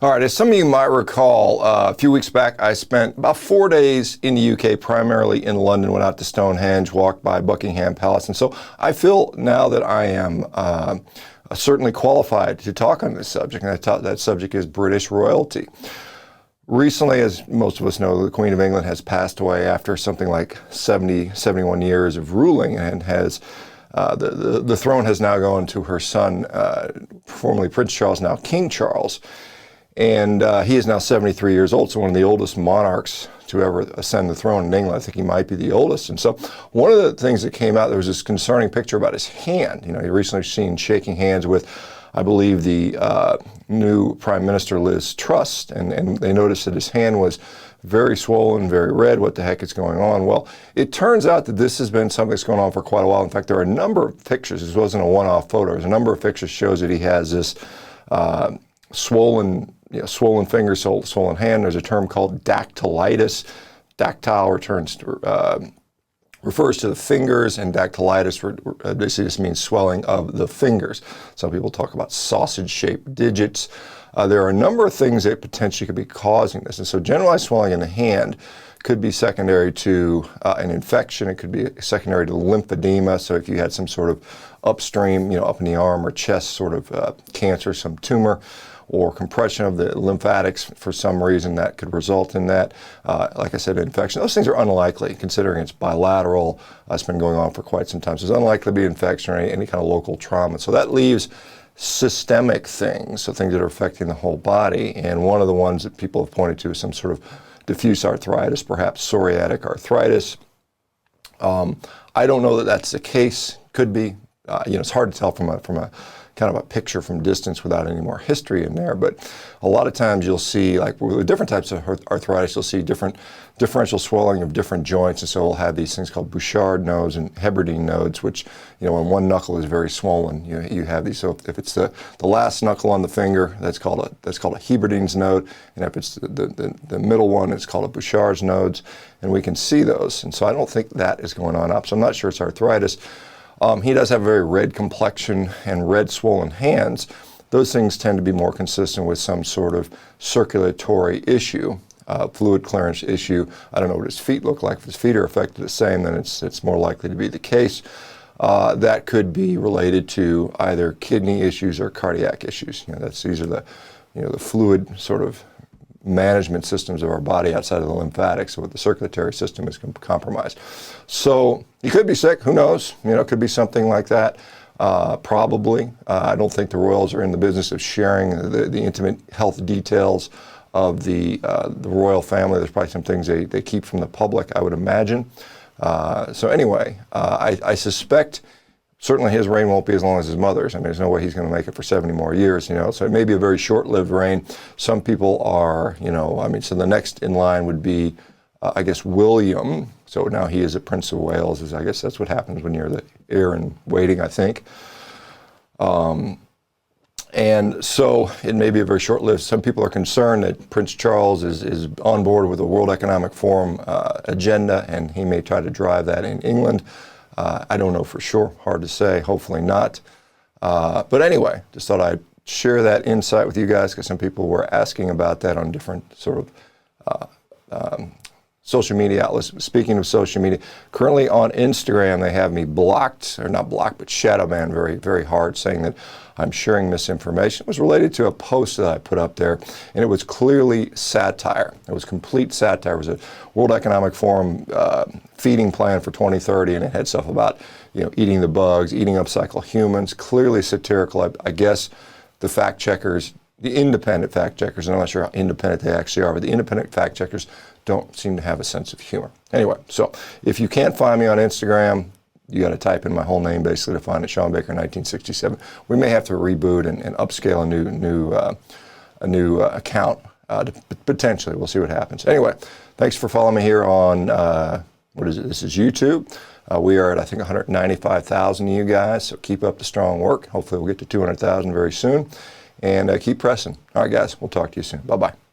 All right, as some of you might recall, a few weeks back, I spent about 4 days in the UK, primarily in London, went out to Stonehenge, walked by Buckingham Palace. And so I feel now that I am certainly qualified to talk on this subject, and that subject is British royalty. Recently, as most of us know, the Queen of England has passed away after something like 71 years of ruling, and has the throne has now gone to her son, formerly Prince Charles, now King Charles. And he is now 73 years old, so one of the oldest monarchs to ever ascend the throne in England. I think he might be the oldest. And so one of the things that came out, there was this concerning picture about his hand. You know, you recently seen shaking hands with, I believe, the new Prime Minister, Liz Truss, and they noticed that his hand was very swollen, very red. What the heck is going on? Well, it turns out that this has been something that's going on for quite a while. In fact, there are a number of pictures. This wasn't a one-off photo. There's a number of pictures shows that he has this swollen fingers, swollen hand. There's a term called dactylitis. Dactyle refers to the fingers, and dactylitis basically just means swelling of the fingers. Some people talk about sausage-shaped digits. There are a number of things that potentially could be causing this. And so generalized swelling in the hand could be secondary to an infection. It could be secondary to lymphedema. So if you had some sort of upstream, up in the arm or chest sort of cancer, some tumor, or compression of the lymphatics for some reason, that could result in that. Like I said, infection. Those things are unlikely, considering it's bilateral. It's been going on for quite some time. So it's unlikely to be infection or any kind of local trauma. So that leaves systemic things, so things that are affecting the whole body. And one of the ones that people have pointed to is some sort of diffuse arthritis, perhaps psoriatic arthritis. I don't know that that's the case. Could be. It's hard to tell from a kind of a picture from distance without any more history in there. But a lot of times you'll see, like with different types of arthritis, you'll see differential swelling of different joints. And so we'll have these things called Bouchard nodes and Heberden nodes, which, when one knuckle is very swollen, you have these. So if it's the last knuckle on the finger, that's called a Heberden's node. And if it's the middle one, it's called a Bouchard's nodes. And we can see those. And so I don't think that is going on up. So I'm not sure it's arthritis. He does have a very red complexion and red swollen hands. Those things tend to be more consistent with some sort of circulatory issue, fluid clearance issue. I don't know what his feet look like. If his feet are affected the same, then it's more likely to be the case. That could be related to either kidney issues or cardiac issues. These are the fluid sort of management systems of our body outside of the lymphatics, so the circulatory system is compromised. So you could be sick, who knows? It could be something like that, probably. I don't think the royals are in the business of sharing the intimate health details of the royal family. There's probably some things they keep from the public, I would imagine. So anyway, I suspect certainly his reign won't be as long as his mother's. There's no way he's going to make it for 70 more years, so it may be a very short-lived reign. Some people are, so the next in line would be, I guess, William. So now he is a Prince of Wales. I guess that's what happens when you're the heir in waiting, I think. And so it may be a very short-lived. Some people are concerned that Prince Charles is on board with the World Economic Forum agenda, and he may try to drive that in England. I don't know for sure, hard to say, hopefully not. But anyway, just thought I'd share that insight with you guys, because some people were asking about that on different sort of social media outlets. Speaking of social media, currently on Instagram, they have me blocked, or not blocked, but shadow banned very, very hard, saying that I'm sharing misinformation. It was related to a post that I put up there, and it was clearly satire. It was complete satire. It was a World Economic Forum feeding plan for 2030, and it had stuff about, eating the bugs, eating upcycle humans, clearly satirical. I guess the fact checkers, the independent fact checkers, and I'm not sure how independent they actually are, but the independent fact checkers don't seem to have a sense of humor. Anyway, so if you can't find me on Instagram, you got to type in my whole name basically to find it, Sean Baker 1967. We may have to reboot and upscale a new account potentially. We'll see what happens. Anyway, thanks for following me here on This is YouTube. We are at, I think, 195,000 of you guys. So keep up the strong work. Hopefully we'll get to 200,000 very soon, and keep pressing. All right, guys. We'll talk to you soon. Bye bye.